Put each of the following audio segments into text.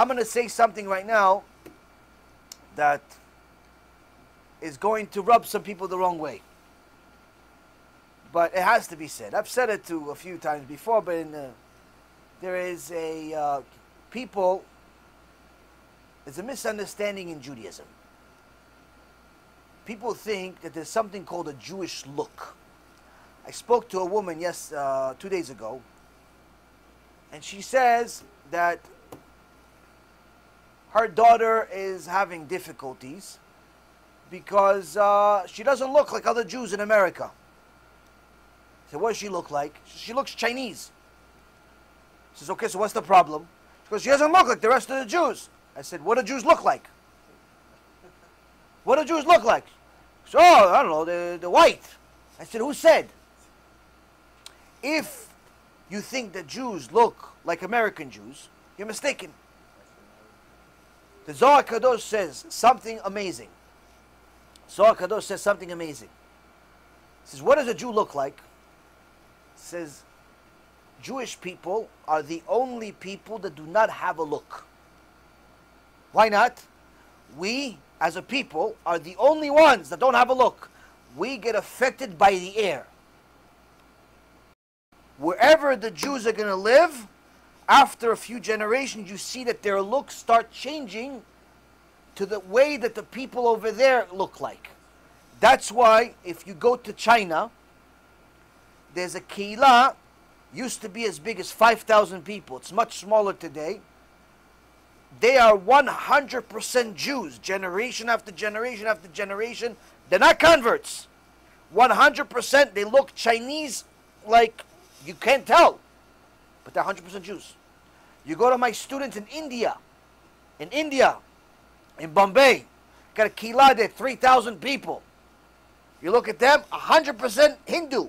I'm going to say something right now that is going to rub some people the wrong way. But it has to be said. I've said it a few times before, but there is a there's a misunderstanding in Judaism. People think that there's something called a Jewish look. I spoke to a woman 2 days ago, and she says that her daughter is having difficulties because she doesn't look like other Jews in America. I said, what does she look like? She looks Chinese. She says, okay, so what's the problem? She goes, she doesn't look like the rest of the Jews. I said, what do Jews look like? What do Jews look like? So, I don't know, they're white. I said, who said? If you think that Jews look like American Jews, you're mistaken. The Zohar Kadosh says something amazing. Zohar Kadosh says something amazing. It says, what does a Jew look like? It says, Jewish people are the only people that do not have a look. Why not? We, as a people, are the only ones that don't have a look. We get affected by the air. Wherever the Jews are going to live, after a few generations, you see that their looks start changing to the way that the people over there look like. That's why, if you go to China, there's a keilah, used to be as big as 5,000 people. It's much smaller today. They are 100% Jews, generation after generation after generation. They're not converts. 100%, they look Chinese like you can't tell. But they're 100% Jews. You go to my students in India, in Bombay, got a keilah there, 3,000 people. You look at them, 100% Hindu.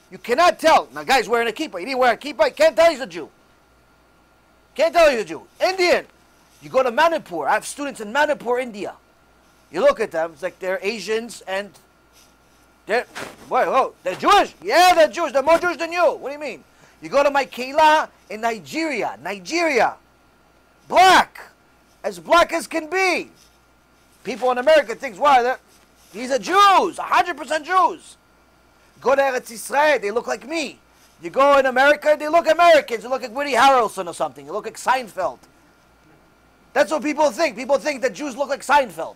You cannot tell. Now, guy's wearing a kippah. He didn't wear a kippah. You can't tell he's a Jew. Can't tell he's a Jew. Indian. You go to Manipur. I have students in Manipur, India. You look at them. It's like they're Asians and they're Jewish. Yeah, they're Jewish. They're more Jewish than you. What do you mean? You go to my keilah in Nigeria. Black. As black as can be. People in America think, wow, these are Jews. 100% Jews. Go to Eretz Yisrael, they look like me. You go in America, they look Americans. You look like Woody Harrelson or something. You look like Seinfeld. That's what people think. People think that Jews look like Seinfeld.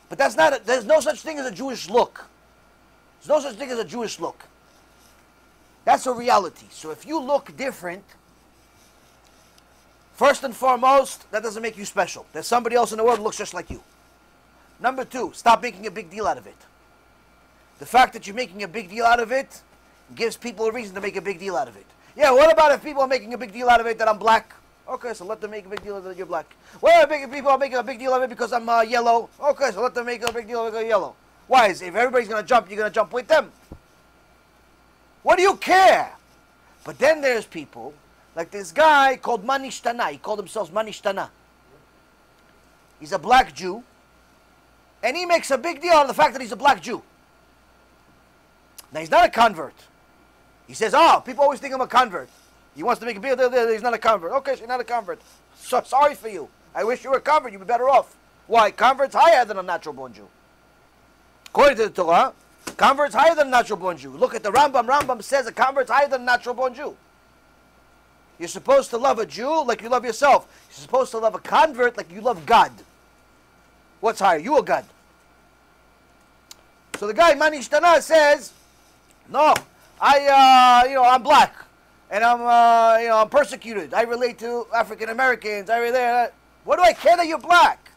But that's not, there's no such thing as a Jewish look. There's no such thing as a Jewish look. That's a reality. So if you look different, first and foremost, that doesn't make you special. There's somebody else in the world who looks just like you. Number two, stop making a big deal out of it. The fact that you're making a big deal out of it gives people a reason to make a big deal out of it. Yeah, what about if people are making a big deal out of it that I'm black? Okay, so let them make a big deal of it that you're black. What if people are making a big deal of it because I'm yellow? Okay, so let them make a big deal of it because you're yellow. Why? If everybody's going to jump, you're going to jump with them. What do you care? But then there's people, like this guy called Manishtana. He called himself Manishtana. He's a black Jew. And he makes a big deal out of the fact that he's a black Jew. Now, he's not a convert. He says, oh, people always think I'm a convert. He wants to make a big deal that he's not a convert. Okay, so you're not a convert. So sorry for you. I wish you were a convert. You'd be better off. Why? Convert's higher than a natural-born Jew. According to the Torah, convert's higher than a natural-born Jew. Look at the Rambam. Rambam says a convert's higher than a natural-born Jew. You're supposed to love a Jew like you love yourself. You're supposed to love a convert like you love God. What's higher, you or God? So the guy, Manishtana, says, no, I'm black, and I'm persecuted. I relate to African Americans. What do I care that you're black?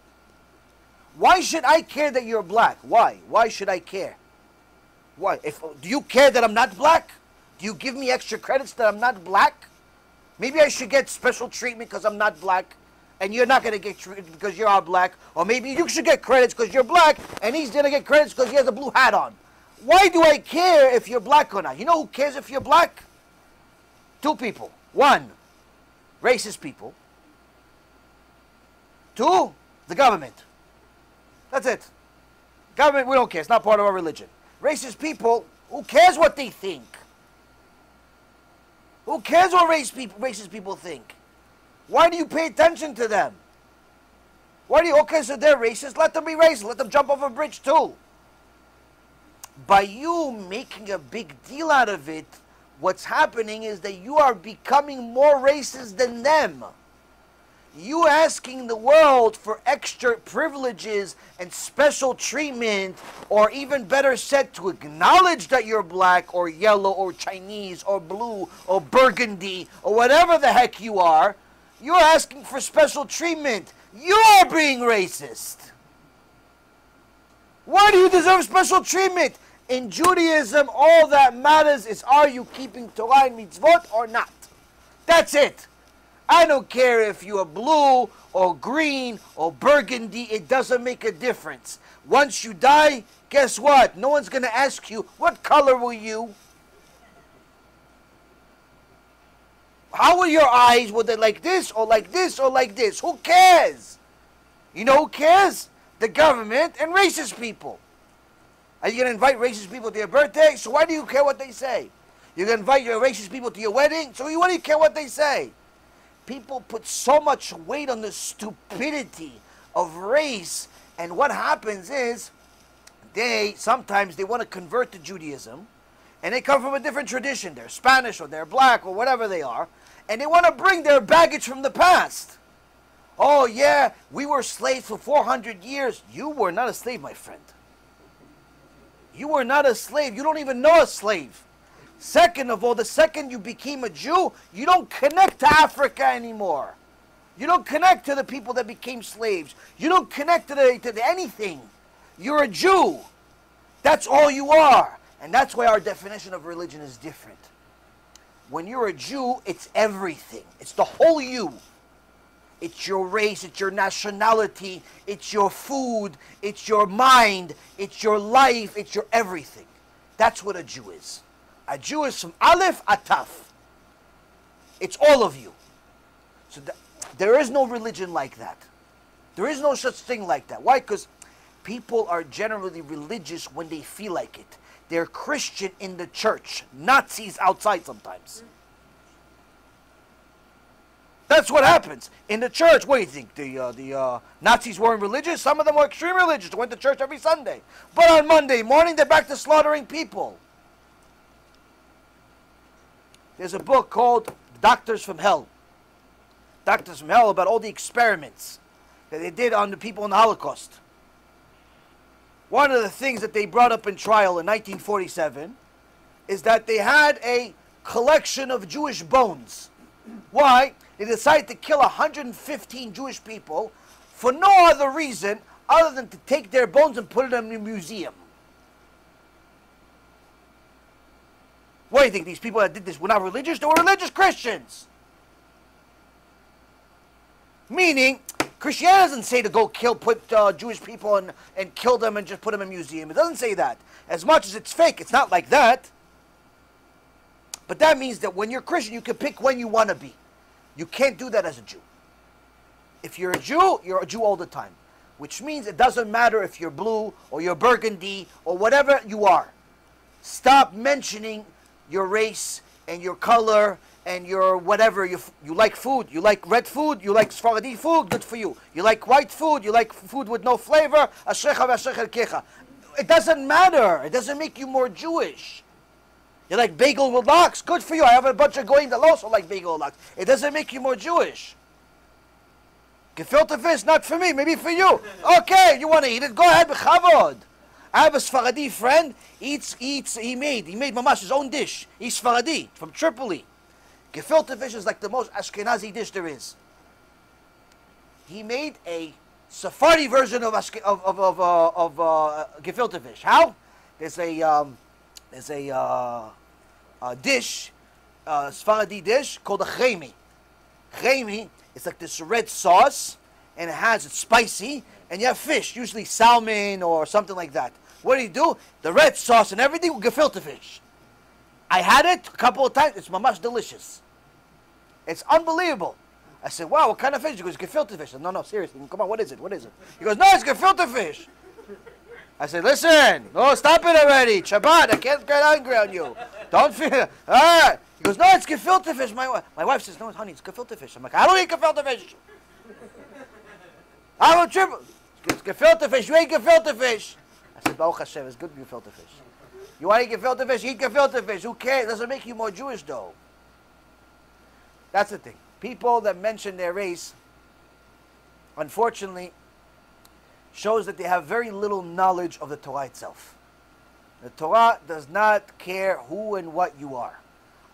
Why should I care that you're black? Why? Why should I care? Why? Do you care that I'm not black? Do you give me extra credits that I'm not black? Maybe I should get special treatment because I'm not black, and you're not going to get treated because you're all black. Or maybe you should get credits because you're black, and he's going to get credits because he has a blue hat on. Why do I care if you're black or not? You know who cares if you're black? Two people. One, racist people. Two, the government. That's it. Government, we don't care. It's not part of our religion. Racist people, who cares what they think? Who cares what racist people think? Why do you pay attention to them? Why do you, okay, so they're racist, let them be racist, let them jump off a bridge too. By you making a big deal out of it, what's happening is that you are becoming more racist than them. You asking the world for extra privileges and special treatment, or even better said, to acknowledge that you're black or yellow or Chinese or blue or burgundy or whatever the heck you are, you're asking for special treatment. You're being racist. Why do you deserve special treatment? In Judaism, all that matters is, are you keeping Torah and mitzvot or not? That's it. I don't care if you are blue or green or burgundy. It doesn't make a difference. Once you die, guess what? No one's going to ask you, what color were you? How were your eyes? Were they like this or like this or like this? Who cares? You know who cares? The government and racist people. Are you going to invite racist people to your birthday? So why do you care what they say? You're going to invite your racist people to your wedding? So why do you care what they say? People put so much weight on the stupidity of race, and what happens is sometimes they want to convert to Judaism, and they come from a different tradition. They're Spanish or they're black or whatever they are, and they want to bring their baggage from the past. Oh yeah, we were slaves for 400 years. You were not a slave, my friend. You were not a slave. You don't even know a slave. Second of all, the second you became a Jew, you don't connect to Africa anymore. You don't connect to the people that became slaves. You don't connect to anything. You're a Jew. That's all you are. And that's why our definition of religion is different. When you're a Jew, it's everything. It's the whole you. It's your race, it's your nationality, it's your food, it's your mind, it's your life, it's your everything. That's what a Jew is. A Jew is from Aleph to Taf. It's all of you. So there is no religion like that. There is no such thing like that. Why? Because people are generally religious when they feel like it. They're Christian in the church. Nazis outside sometimes. That's what happens. In the church, what do you think? The Nazis weren't religious? Some of them were extreme religious. They went to church every Sunday. But on Monday morning, they're back to slaughtering people. There's a book called Doctors from Hell. Doctors from Hell, about all the experiments that they did on the people in the Holocaust. One of the things that they brought up in trial in 1947 is that they had a collection of Jewish bones. Why? They decided to kill 115 Jewish people for no other reason other than to take their bones and put them in a museum. What do you think? These people that did this were not religious? They were religious Christians. Meaning, Christianity doesn't say to go put Jewish people and kill them and just put them in a museum. It doesn't say that. As much as it's fake, it's not like that. But that means that when you're Christian, you can pick when you want to be. You can't do that as a Jew. If you're a Jew all the time. Which means it doesn't matter if you're blue or you're burgundy or whatever you are. Stop mentioning your race and your color and your whatever. You like food, you like red food, you like Sephardi food, good for you. You like white food, you like food with no flavor, it doesn't matter. It doesn't make you more Jewish. You like bagel with lox, good for you. I have a bunch of goyim that also like bagel with lox. It doesn't make you more Jewish. Gefilte fish, not for me, maybe for you. Okay, you want to eat it, go ahead, b'chavod. I have a Sephardi friend, he made mamash his own dish. He's Sephardi, from Tripoli. Gefilte fish is like the most Ashkenazi dish there is. He made a Sephardi version of gefilte fish. How? There's a dish, Sephardi dish called a chemi. Chemi is like this red sauce, and it's spicy, and you have fish, usually salmon or something like that. What do? The red sauce and everything with gefilte fish. I had it a couple of times. It's mamash delicious. It's unbelievable. I said, wow, what kind of fish? He goes, gefilte fish. I said, no, seriously. Come on, what is it? He goes, no, it's gefilte fish. I said, listen, no, stop it already. Shabbat, I can't get angry on you. Don't feel. Ah. He goes, no, it's gefilte fish. My wife says, no, honey, it's gefilte fish. I'm like, I don't eat gefilte fish. I'm a triple. It's gefilte fish. You eat gefilte fish. I said, Baruch Hashem, it's good gefilte fish. You want to eat gefilte fish? Eat gefilte fish. Who cares? It doesn't make you more Jewish, though. That's the thing. People that mention their race, unfortunately, shows that they have very little knowledge of the Torah itself. The Torah does not care who and what you are.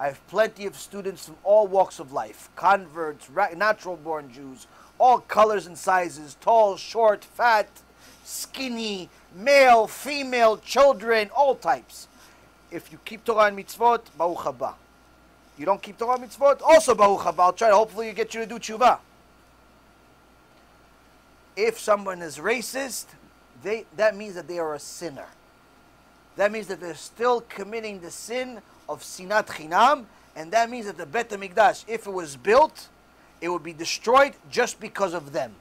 I have plenty of students from all walks of life, converts, natural-born Jews, all colors and sizes, tall, short, fat, skinny, male, female, children, all types. If you keep Torah and mitzvot, Baruch haba. You don't keep Torah and mitzvot, also Baruch haba. I'll try to hopefully get you to do TeShuva. If someone is racist, that means that they are a sinner. That means that they're still committing the sin of sinat chinam, and that means that the Bet HaMikdash, if it was built, it would be destroyed just because of them.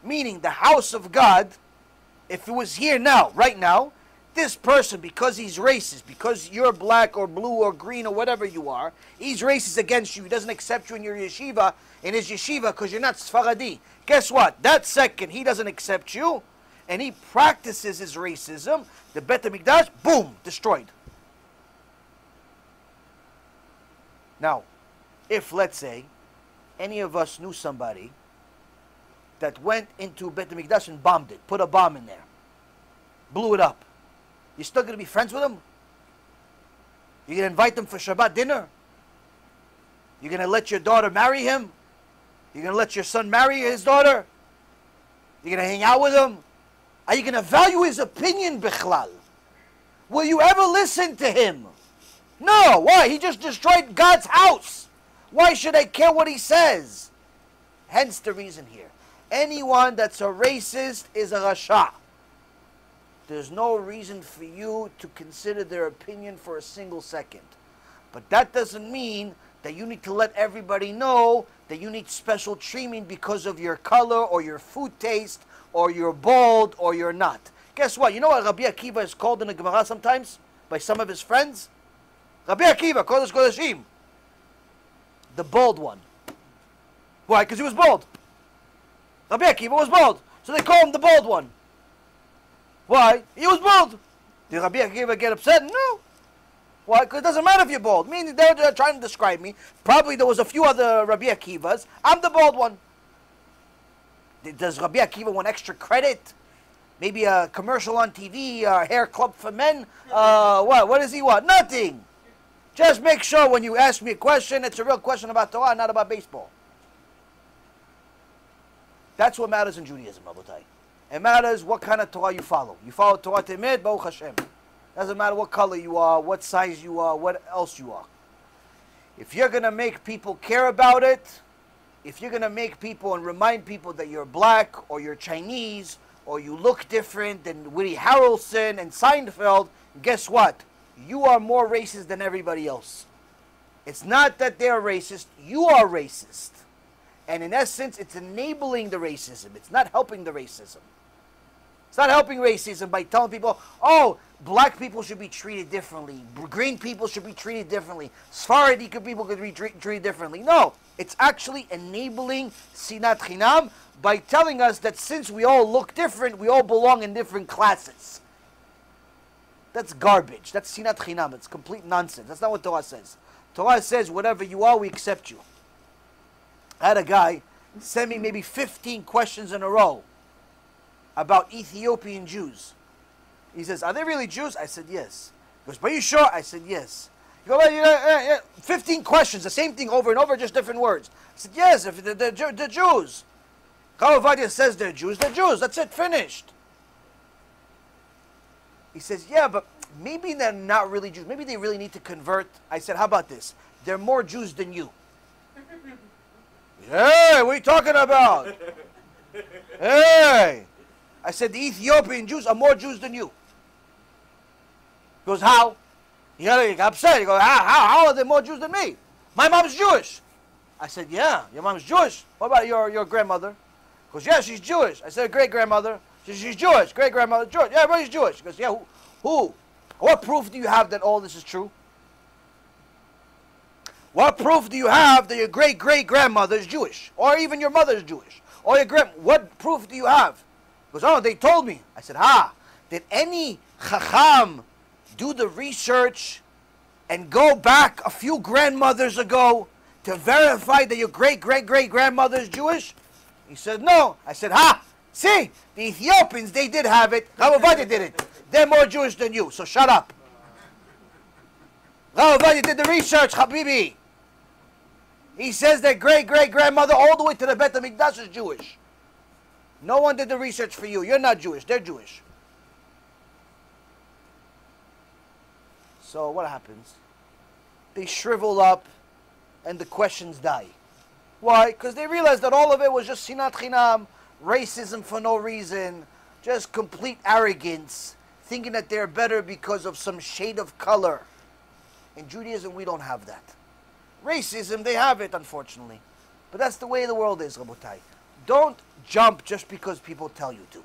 Meaning the house of God, if it was here now, right now, this person, because he's racist, because you're black or blue or green or whatever you are, he's racist against you, he doesn't accept you in your yeshiva, in his yeshiva, because you're not Sfaradi. Guess what? That second he doesn't accept you, and he practices his racism, the Bet HaMikdash, boom, destroyed. Now, if, let's say, any of us knew somebody that went into Bet HaMikdash and bombed it, put a bomb in there, blew it up, you still going to be friends with him? You're going to invite them for Shabbat dinner? You're going to let your daughter marry him? You're going to let your son marry his daughter? You're going to hang out with him? Are you going to value his opinion, Bichlal? Will you ever listen to him? No. Why? He just destroyed God's house. Why should I care what he says? Hence the reason here. Anyone that's a racist is a Rasha. There's no reason for you to consider their opinion for a single second. But that doesn't mean that you need to let everybody know that you need special treatment because of your color or your food taste or you're bald or you're not. Guess what? You know what Rabbi Akiva is called in the Gemara sometimes by some of his friends? Rabbi Akiva, Kodesh Kodeshim. The bald one. Why? Because he was bald. Rabbi Akiva was bald. So they call him the bald one. Why? He was bald. Did Rabbi Akiva get upset? No. Why? Because it doesn't matter if you're bald. Meaning they're trying to describe me. Probably there was a few other Rabbi Akivas. I'm the bald one. Does Rabbi Akiva want extra credit? Maybe a commercial on TV, a hair club for men? What does he want? Nothing. Just make sure when you ask me a question, it's a real question about Torah, not about baseball. That's what matters in Judaism, Rabotai. It matters what kind of Torah you follow. You follow Torah Temed, Baruch Hashem. Doesn't matter what color you are, what size you are, what else you are. If you're going to make people care about it, if you're going to make people and remind people that you're black or you're Chinese or you look different than Woody Harrelson and Seinfeld, guess what? You are more racist than everybody else. It's not that they're racist, you are racist. And in essence, it's enabling the racism. It's not helping the racism. It's not helping racism by telling people, oh, black people should be treated differently. Green people should be treated differently. Sephardi people could be treated differently. No, it's actually enabling sinat chinam by telling us that since we all look different, we all belong in different classes. That's garbage. That's sinat chinam. It's complete nonsense. That's not what Torah says. Torah says, whatever you are, we accept you. I had a guy send me maybe 15 questions in a row about Ethiopian Jews. He says, are they really Jews? I said, yes. He goes, but are you sure? I said, yes. He goes, well, 15 questions, the same thing over and over, just different words. I said, yes, if they're Jews. Kavadia says they're Jews, that's it, finished. He says, yeah, but maybe they're not really Jews. Maybe they really need to convert. I said, how about this? They're more Jews than you. Hey, what are you talking about? Hey. I said, the Ethiopian Jews are more Jews than you. He goes, how? He got upset. He goes, how are they more Jews than me? My mom's Jewish. I said, yeah, your mom's Jewish. What about your grandmother? He goes, yeah, she's Jewish. I said, great-grandmother. She's Jewish. Great-grandmother, Jewish. Yeah, everybody's Jewish. He goes, yeah, who? What proof do you have that all this is true? What proof do you have that your great-great-grandmother is Jewish? Or even your mother is Jewish? Or your what proof do you have? He goes, oh, they told me. I said, did any chacham do the research and go back a few grandmothers ago to verify that your great-great-great-grandmother is Jewish? He said, no. I said, see, the Ethiopians, they did have it. Rabbi Yaron did it. They're more Jewish than you, so shut up. Rabbi Yaron did the research, Habibi. He says that great-great-grandmother all the way to the Beit HaMikdash is Jewish. No one did the research for you. You're not Jewish. They're Jewish. So what happens? They shrivel up and the questions die. Why? Because they realized that all of it was just sinat chinam, racism for no reason, just complete arrogance, thinking that they're better because of some shade of color. In Judaism, we don't have that. Racism, they have it, unfortunately. But that's the way the world is, Rabotai. Don't jump just because people tell you to.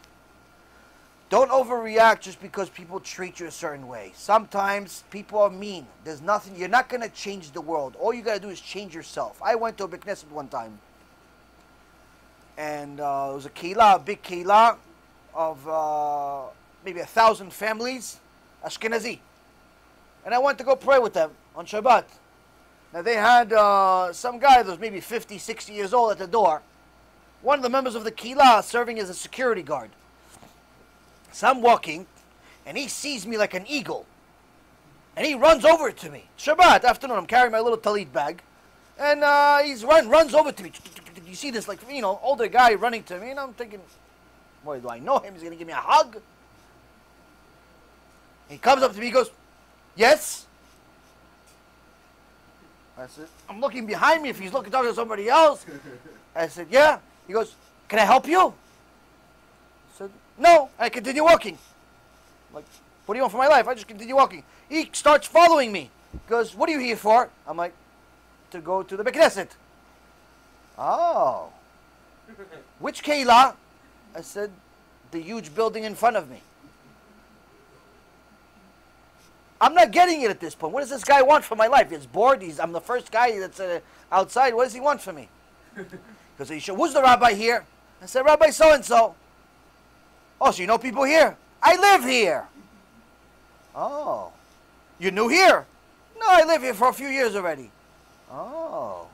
Don't overreact just because people treat you a certain way. Sometimes people are mean. There's nothing, you're not going to change the world. All you got to do is change yourself. I went to a Beit Knesset one time. And it was a big keilah of maybe 1,000 families, Ashkenazi. And I went to go pray with them on Shabbat. Now they had some guy that was maybe 50, 60 years old at the door. One of the members of the keilah serving as a security guard. So I'm walking, and he sees me like an eagle. And he runs over to me. Shabbat afternoon, I'm carrying my little talit bag. And he runs over to me. You see this, like, older guy running to me. And I'm thinking, boy, do I know him? He's going to give me a hug? He comes up to me, he goes, yes? I said, I'm looking behind me if he's talking to somebody else. I said, yeah. He goes, can I help you? I said, no. I continue walking. I'm like, what do you want for my life? I just continue walking. He starts following me. He goes, what are you here for? I'm like, to go to the Beit Knesset. Oh. Which keilah? I said, the huge building in front of me. I'm not getting it at this point. What does this guy want for my life? He's bored. I'm the first guy that's outside. What does he want from me? Because he said, who's the rabbi here? I said, Rabbi so-and-so. Oh, so you know people here? I live here. Oh. You're new here? No, I live here for a few years already. Oh.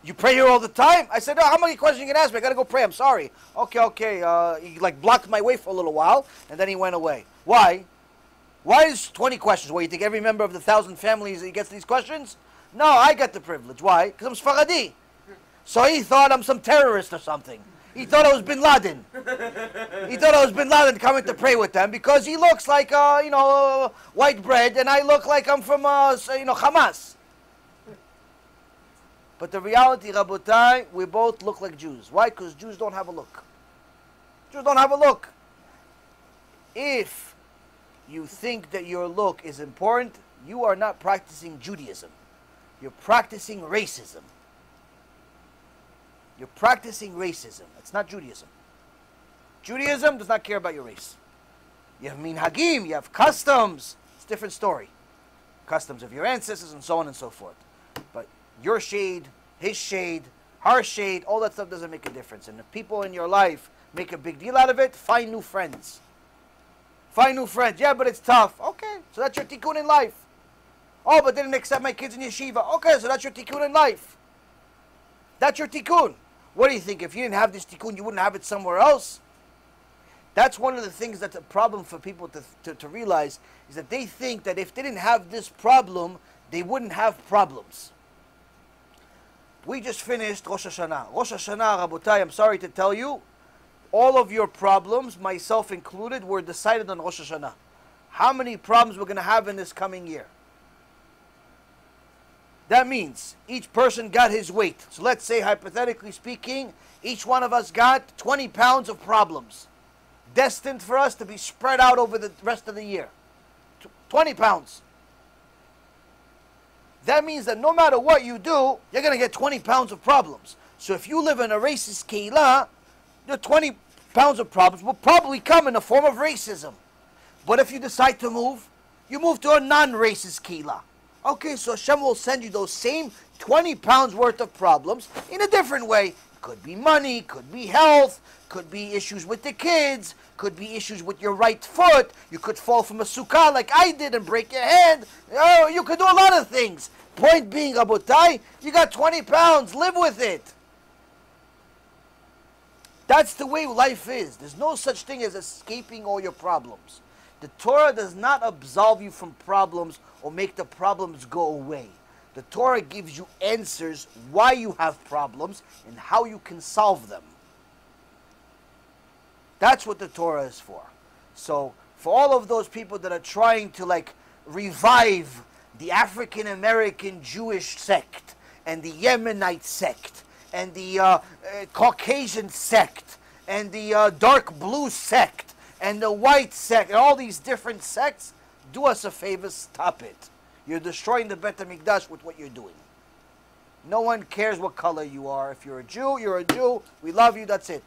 You pray here all the time? I said, oh, how many questions you can ask me? I got to go pray. I'm sorry. Okay. He blocked my way for a little while, and then he went away. Why? Why is 20 questions? Well, you think every member of the 1,000 families he gets these questions? No, I got the privilege. Why? Because I'm Sfaradi. So he thought I'm some terrorist or something. He thought I was Bin Laden. He thought I was Bin Laden coming to pray with them because he looks like, white bread, and I look like I'm from, Hamas. But the reality, Rabotai, we both look like Jews. Why? Because Jews don't have a look. Jews don't have a look. If you think that your look is important, you are not practicing Judaism. You're practicing racism. You're practicing racism. It's not Judaism. Judaism does not care about your race. You have minhagim, you have customs. It's a different story. Customs of your ancestors and so on and so forth. But your shade, his shade, her shade, all that stuff doesn't make a difference. And if people in your life make a big deal out of it, find new friends. Find new friends. Yeah, but it's tough. Okay, so that's your tikkun in life. Oh, but they didn't accept my kids in yeshiva. Okay, so that's your tikkun in life. That's your tikkun. What do you think? If you didn't have this tikkun, you wouldn't have it somewhere else? That's one of the things that's a problem for people to realize, is that they think that if they didn't have this problem, they wouldn't have problems. We just finished Rosh Hashanah. Rosh Hashanah, Rabotai, I'm sorry to tell you, all of your problems, myself included, were decided on Rosh Hashanah. How many problems we're going to have in this coming year? That means each person got his weight. So let's say, hypothetically speaking, each one of us got 20 pounds of problems, destined for us to be spread out over the rest of the year. 20 pounds. That means that no matter what you do, you're going to get 20 pounds of problems. So if you live in a racist keilah, your 20 pounds of problems will probably come in the form of racism. But if you decide to move, you move to a non-racist kehillah. Okay, so Hashem will send you those same 20 pounds worth of problems in a different way. Could be money, could be health, could be issues with the kids, could be issues with your right foot. You could fall from a sukkah like I did and break your hand. Oh, you could do a lot of things. Point being, Rabotai, you got 20 pounds, live with it. That's the way life is. There's no such thing as escaping all your problems. The Torah does not absolve you from problems or make the problems go away. The Torah gives you answers why you have problems and how you can solve them. That's what the Torah is for. So, for all of those people that are trying to revive the African American Jewish sect and the Yemenite sect and the Caucasian sect and the dark blue sect and the white sect and all these different sects, do us a favor, stop it. You're destroying the Bet HaMikdash with what you're doing. No one cares what color you are. If you're a Jew, you're a Jew. We love you, that's it.